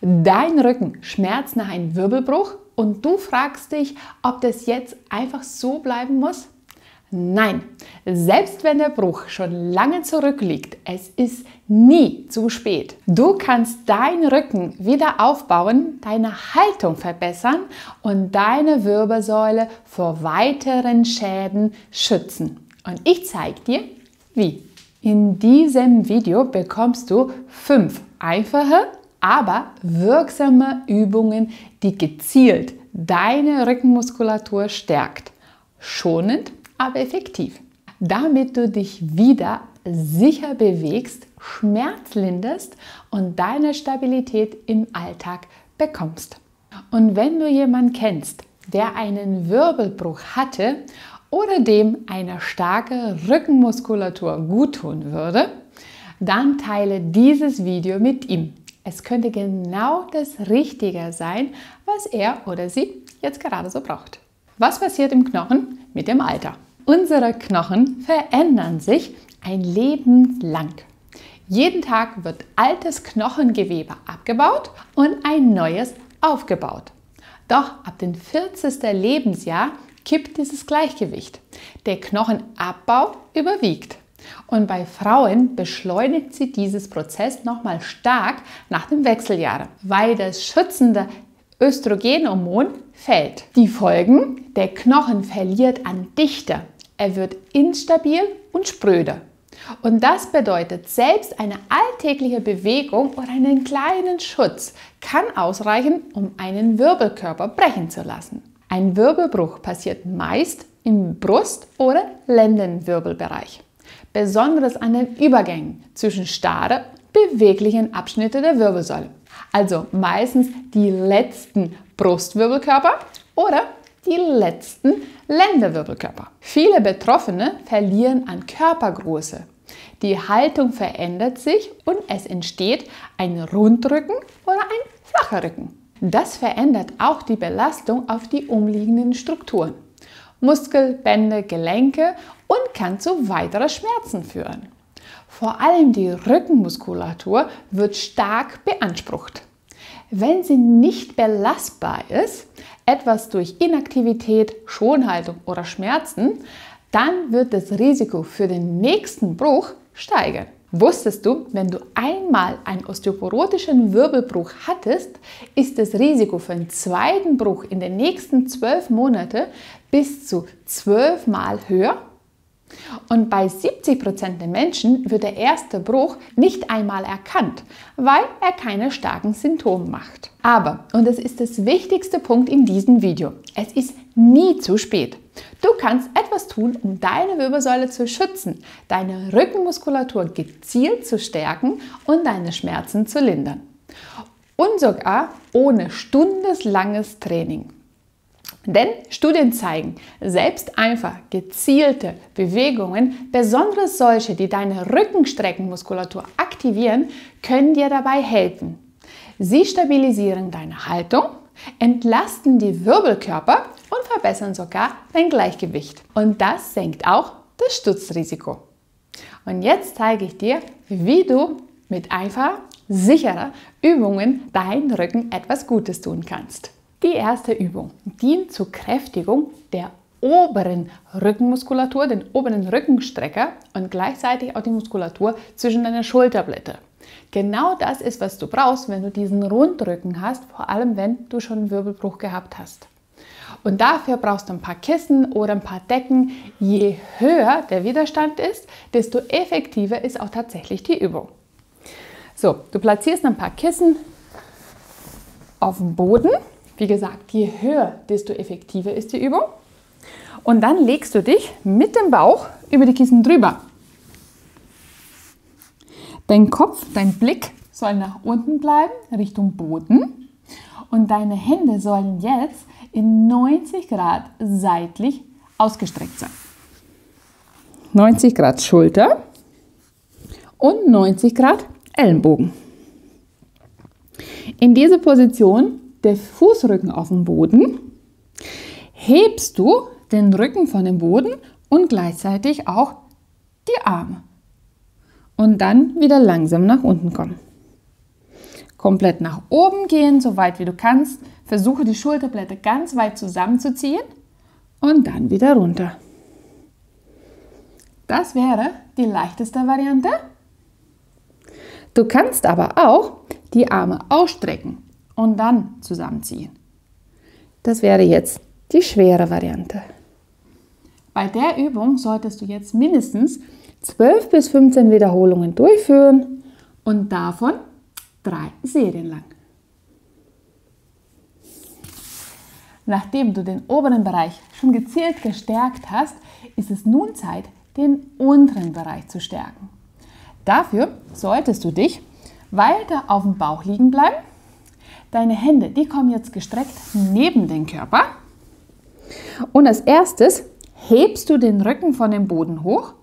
Dein Rücken schmerzt nach einem Wirbelbruch und du fragst dich, ob das jetzt einfach so bleiben muss? Nein, selbst wenn der Bruch schon lange zurückliegt, es ist nie zu spät. Du kannst deinen Rücken wieder aufbauen, deine Haltung verbessern und deine Wirbelsäule vor weiteren Schäden schützen. Und ich zeige dir, wie. In diesem Video bekommst du 5 einfache, aber wirksame Übungen, die gezielt deine Rückenmuskulatur stärkt. Schonend, aber effektiv. Damit du dich wieder sicher bewegst, Schmerz linderst und deine Stabilität im Alltag bekommst. Und wenn du jemanden kennst, der einen Wirbelbruch hatte oder dem eine starke Rückenmuskulatur guttun würde, dann teile dieses Video mit ihm. Es könnte genau das Richtige sein, was er oder sie jetzt gerade so braucht. Was passiert im Knochen mit dem Alter? Unsere Knochen verändern sich ein Leben lang. Jeden Tag wird altes Knochengewebe abgebaut und ein neues aufgebaut. Doch ab dem 40. Lebensjahr kippt dieses Gleichgewicht. Der Knochenabbau überwiegt. Und bei Frauen beschleunigt sie dieses Prozess nochmal stark nach den Wechseljahren, weil das schützende Östrogenhormon fällt. Die Folgen: der Knochen verliert an Dichte, er wird instabil und spröde. Und das bedeutet, selbst eine alltägliche Bewegung oder einen kleinen Schutz kann ausreichen, um einen Wirbelkörper brechen zu lassen. Ein Wirbelbruch passiert meist im Brust- oder Lendenwirbelbereich, besonders an den Übergängen zwischen starren und beweglichen Abschnitten der Wirbelsäule. Also meistens die letzten Brustwirbelkörper oder die letzten Lendenwirbelkörper. Viele Betroffene verlieren an Körpergröße. Die Haltung verändert sich und es entsteht ein Rundrücken oder ein flacher Rücken. Das verändert auch die Belastung auf die umliegenden Strukturen, Muskel, Bänder, Gelenke und kann zu weiteren Schmerzen führen. Vor allem die Rückenmuskulatur wird stark beansprucht. Wenn sie nicht belastbar ist, etwas durch Inaktivität, Schonhaltung oder Schmerzen, dann wird das Risiko für den nächsten Bruch steigen. Wusstest du, wenn du einmal einen osteoporotischen Wirbelbruch hattest, ist das Risiko für einen zweiten Bruch in den nächsten 12 Monaten bis zu 12 Mal höher? Und bei 70% der Menschen wird der erste Bruch nicht einmal erkannt, weil er keine starken Symptome macht. Aber, und das ist das wichtigste Punkt in diesem Video, es ist nie zu spät. Du kannst etwas tun, um deine Wirbelsäule zu schützen, deine Rückenmuskulatur gezielt zu stärken und deine Schmerzen zu lindern. Und sogar ohne stundenlanges Training. Denn Studien zeigen, selbst einfach gezielte Bewegungen, besonders solche, die deine Rückenstreckenmuskulatur aktivieren, können dir dabei helfen. Sie stabilisieren deine Haltung, entlasten die Wirbelkörper und verbessern sogar dein Gleichgewicht. Und das senkt auch das Sturzrisiko. Und jetzt zeige ich dir, wie du mit einfacher, sicherer Übungen deinen Rücken etwas Gutes tun kannst. Die erste Übung dient zur Kräftigung der oberen Rückenmuskulatur, den oberen Rückenstrecker und gleichzeitig auch die Muskulatur zwischen deiner Schulterblätter. Genau das ist, was du brauchst, wenn du diesen Rundrücken hast, vor allem wenn du schon einen Wirbelbruch gehabt hast. Und dafür brauchst du ein paar Kissen oder ein paar Decken. Je höher der Widerstand ist, desto effektiver ist auch tatsächlich die Übung. So, du platzierst ein paar Kissen auf dem Boden. Wie gesagt, je höher, desto effektiver ist die Übung. Und dann legst du dich mit dem Bauch über die Kissen drüber. Dein Kopf, dein Blick soll nach unten bleiben, Richtung Boden. Und deine Hände sollen jetzt in 90 Grad seitlich ausgestreckt sein. 90 Grad Schulter und 90 Grad Ellenbogen. In dieser Position, der Fußrücken auf dem Boden, hebst du den Rücken von dem Boden und gleichzeitig auch die Arme. Und dann wieder langsam nach unten kommen. komplett nach oben gehen, so weit wie du kannst. Versuche die Schulterblätter ganz weit zusammenzuziehen und dann wieder runter. Das wäre die leichteste Variante. Du kannst aber auch die Arme ausstrecken und dann zusammenziehen. Das wäre jetzt die schwere Variante. Bei der Übung solltest du jetzt mindestens 12 bis 15 Wiederholungen durchführen und davon 3 Serien lang. Nachdem du den oberen Bereich schon gezielt gestärkt hast, ist es nun Zeit, den unteren Bereich zu stärken. Dafür solltest du dich weiter auf dem Bauch liegen bleiben. Deine Hände, die kommen jetzt gestreckt neben den Körper. Und als erstes hebst du den Rücken von dem Boden hoch,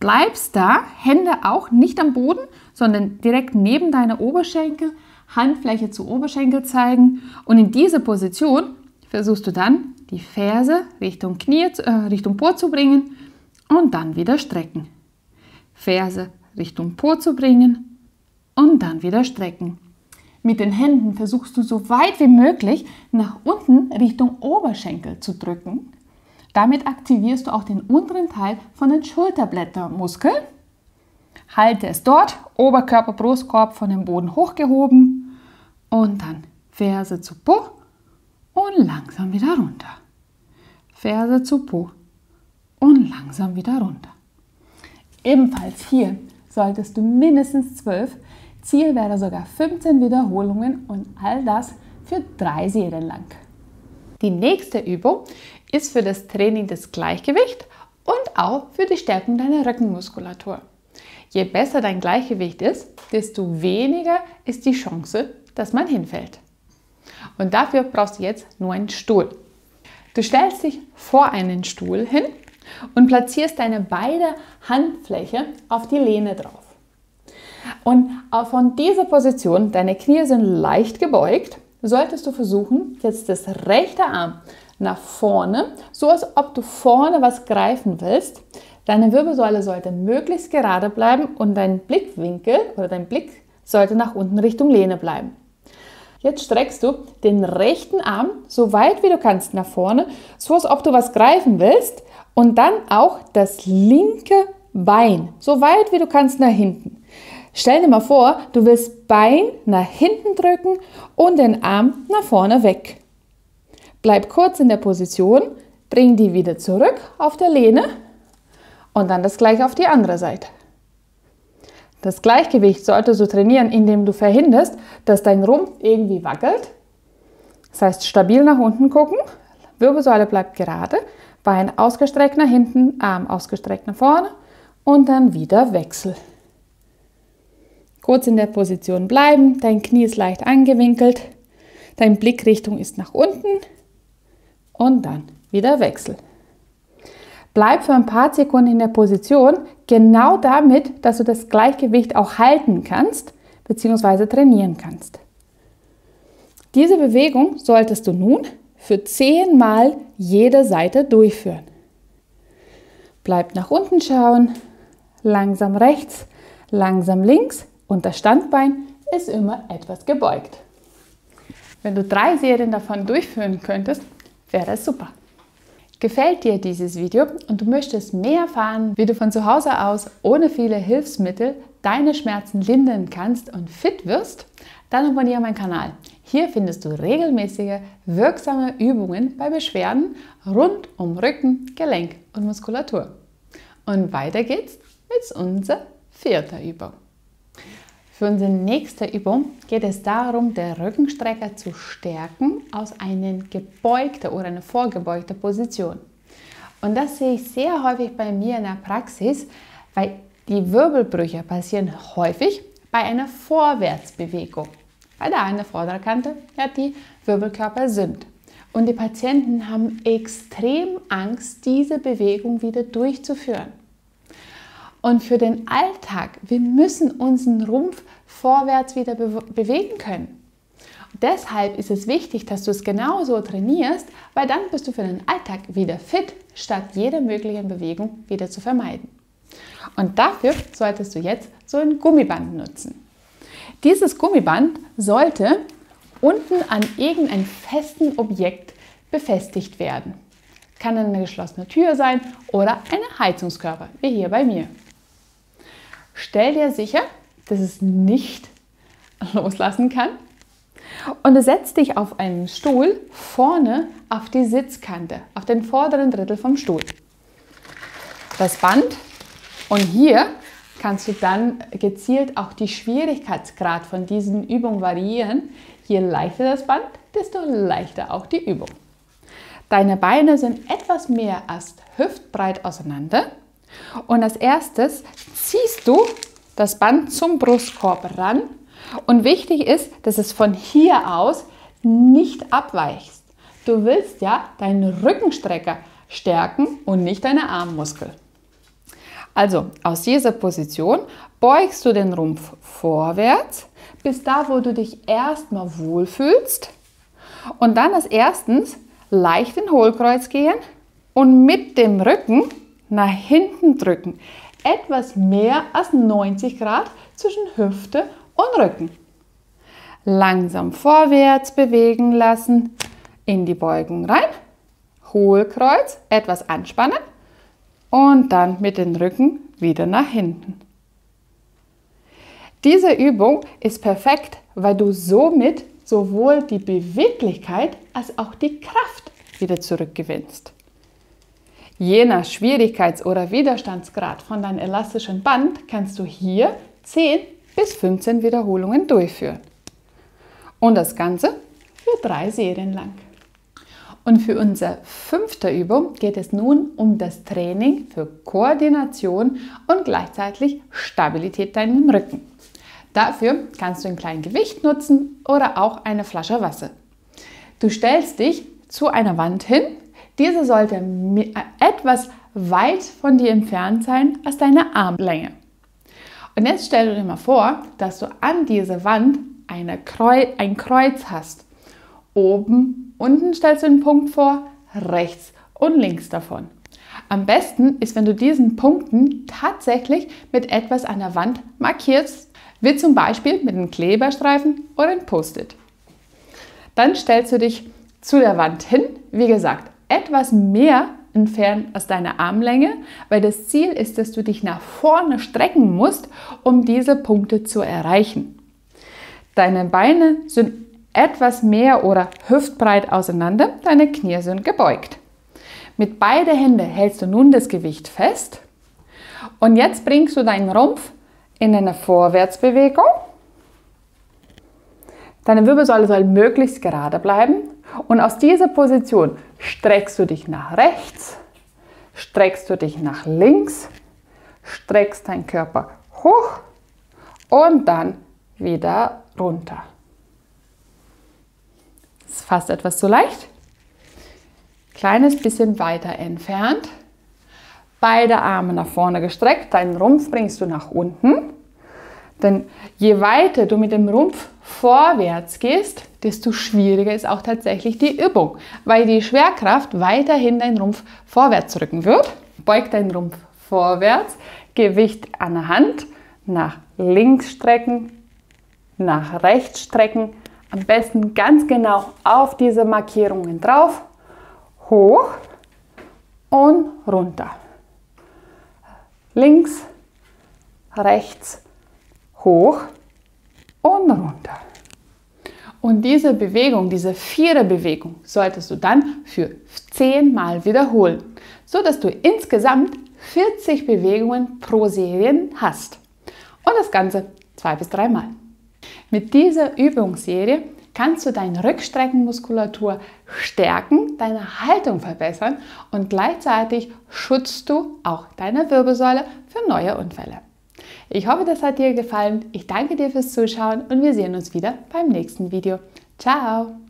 bleibst da, Hände auch nicht am Boden, sondern direkt neben deine Oberschenkel, Handfläche zu Oberschenkel zeigen. Und in dieser Position versuchst du dann, die Ferse Richtung Knie, Richtung Po zu bringen und dann wieder strecken. Ferse Richtung Po zu bringen und dann wieder strecken. Mit den Händen versuchst du so weit wie möglich nach unten Richtung Oberschenkel zu drücken. Damit aktivierst du auch den unteren Teil von den Schulterblättermuskeln. Halte es dort, Oberkörper, Brustkorb von dem Boden hochgehoben und dann Ferse zu Po und langsam wieder runter. Ferse zu Po und langsam wieder runter. Ebenfalls hier solltest du mindestens 12, Ziel wäre sogar 15 Wiederholungen und all das für 3 Serien lang. Die nächste Übung ist für das Training des Gleichgewichts und auch für die Stärkung deiner Rückenmuskulatur. Je besser dein Gleichgewicht ist, desto weniger ist die Chance, dass man hinfällt. Und dafür brauchst du jetzt nur einen Stuhl. Du stellst dich vor einen Stuhl hin und platzierst deine beide Handfläche auf die Lehne drauf. Und von dieser Position, deine Knie sind leicht gebeugt, solltest du versuchen, jetzt das rechte Arm nach vorne, so als ob du vorne was greifen willst. Deine Wirbelsäule sollte möglichst gerade bleiben und dein Blickwinkel oder dein Blick sollte nach unten Richtung Lehne bleiben. Jetzt streckst du den rechten Arm so weit wie du kannst nach vorne, so als ob du was greifen willst und dann auch das linke Bein so weit wie du kannst nach hinten. Stell dir mal vor, du willst Bein nach hinten drücken und den Arm nach vorne weg. Bleib kurz in der Position, bring die wieder zurück auf der Lehne und dann das gleiche auf die andere Seite. Das Gleichgewicht solltest du trainieren, indem du verhinderst, dass dein Rumpf irgendwie wackelt. Das heißt, stabil nach unten gucken, Wirbelsäule bleibt gerade, Bein ausgestreckt nach hinten, Arm ausgestreckt nach vorne und dann wieder Wechsel. Kurz in der Position bleiben, dein Knie ist leicht angewinkelt, deine Blickrichtung ist nach unten und dann wieder Wechsel. Bleib für ein paar Sekunden in der Position, genau damit, dass du das Gleichgewicht auch halten kannst bzw. trainieren kannst. Diese Bewegung solltest du nun für 10 Mal jede Seite durchführen. Bleib nach unten schauen, langsam rechts, langsam links. Und das Standbein ist immer etwas gebeugt. Wenn du 3 Serien davon durchführen könntest, wäre es super. Gefällt dir dieses Video und du möchtest mehr erfahren, wie du von zu Hause aus ohne viele Hilfsmittel deine Schmerzen lindern kannst und fit wirst, dann abonniere meinen Kanal. Hier findest du regelmäßige, wirksame Übungen bei Beschwerden rund um Rücken, Gelenk und Muskulatur. Und weiter geht's mit unserer 4. Übung. Für unsere nächste Übung geht es darum, den Rückenstrecker zu stärken aus einer gebeugten oder einer vorgebeugten Position. Und das sehe ich sehr häufig bei mir in der Praxis, weil die Wirbelbrüche passieren häufig bei einer Vorwärtsbewegung, weil da an der Vorderkante ja die Wirbelkörper sind. Und die Patienten haben extrem Angst, diese Bewegung wieder durchzuführen. Und für den Alltag, wir müssen unseren Rumpf vorwärts wieder bewegen können. Und deshalb ist es wichtig, dass du es genauso trainierst, weil dann bist du für den Alltag wieder fit, statt jede mögliche Bewegung wieder zu vermeiden. Und dafür solltest du jetzt so ein Gummiband nutzen. Dieses Gummiband sollte unten an irgendeinem festen Objekt befestigt werden. Kann eine geschlossene Tür sein oder ein Heizungskörper, wie hier bei mir. Stell dir sicher, dass es nicht loslassen kann und du setzt dich auf einen Stuhl vorne auf die Sitzkante, auf den vorderen Drittel vom Stuhl. Das Band und hier kannst du dann gezielt auch die Schwierigkeitsgrad von diesen Übungen variieren. Je leichter das Band, desto leichter auch die Übung. Deine Beine sind etwas mehr als hüftbreit auseinander und als erstes ziehst du das Band zum Brustkorb ran und wichtig ist, dass es von hier aus nicht abweicht. Du willst ja deinen Rückenstrecker stärken und nicht deine Armmuskel. Also aus dieser Position beugst du den Rumpf vorwärts bis da, wo du dich erstmal wohlfühlst und dann als erstes leicht in Hohlkreuz gehen und mit dem Rücken nach hinten drücken. Etwas mehr als 90 Grad zwischen Hüfte und Rücken. Langsam vorwärts bewegen lassen, in die Beugung rein, Hohlkreuz, etwas anspannen und dann mit dem Rücken wieder nach hinten. Diese Übung ist perfekt, weil du somit sowohl die Beweglichkeit als auch die Kraft wieder zurückgewinnst. Je nach Schwierigkeits- oder Widerstandsgrad von deinem elastischen Band kannst du hier 10 bis 15 Wiederholungen durchführen. Und das Ganze für 3 Serien lang. Und für unsere 5. Übung geht es nun um das Training für Koordination und gleichzeitig Stabilität deinem Rücken. Dafür kannst du ein kleines Gewicht nutzen oder auch eine Flasche Wasser. Du stellst dich zu einer Wand hin. Diese sollte etwas weit von dir entfernt sein als deine Armlänge. Und jetzt stell dir mal vor, dass du an dieser Wand ein Kreuz hast. Oben, unten stellst du einen Punkt vor, rechts und links davon. Am besten ist, wenn du diesen Punkten tatsächlich mit etwas an der Wand markierst, wie zum Beispiel mit einem Kleberstreifen oder einem Post-it. Dann stellst du dich zu der Wand hin, wie gesagt, etwas mehr entfernt als deine Armlänge, weil das Ziel ist, dass du dich nach vorne strecken musst, um diese Punkte zu erreichen. Deine Beine sind etwas mehr oder hüftbreit auseinander, deine Knie sind gebeugt. Mit beiden Händen hältst du nun das Gewicht fest und jetzt bringst du deinen Rumpf in eine Vorwärtsbewegung. Deine Wirbelsäule soll möglichst gerade bleiben und aus dieser Position streckst du dich nach rechts, streckst du dich nach links, streckst deinen Körper hoch und dann wieder runter. Das ist fast etwas zu leicht. Kleines bisschen weiter entfernt. Beide Arme nach vorne gestreckt, deinen Rumpf bringst du nach unten. Denn je weiter du mit dem Rumpf vorwärts gehst, desto schwieriger ist auch tatsächlich die Übung, weil die Schwerkraft weiterhin deinen Rumpf vorwärts drücken wird. Beug deinen Rumpf vorwärts, Gewicht an der Hand, nach links strecken, nach rechts strecken, am besten ganz genau auf diese Markierungen drauf, hoch und runter. Links, rechts, hoch und runter. Und diese Bewegung, diese Viererbewegung, solltest du dann für 10 Mal wiederholen, sodass du insgesamt 40 Bewegungen pro Serie hast. Und das Ganze 2 bis 3 Mal. Mit dieser Übungsserie kannst du deine Rückstreckenmuskulatur stärken, deine Haltung verbessern und gleichzeitig schützt du auch deine Wirbelsäule für neue Unfälle. Ich hoffe, das hat dir gefallen. Ich danke dir fürs Zuschauen und wir sehen uns wieder beim nächsten Video. Ciao!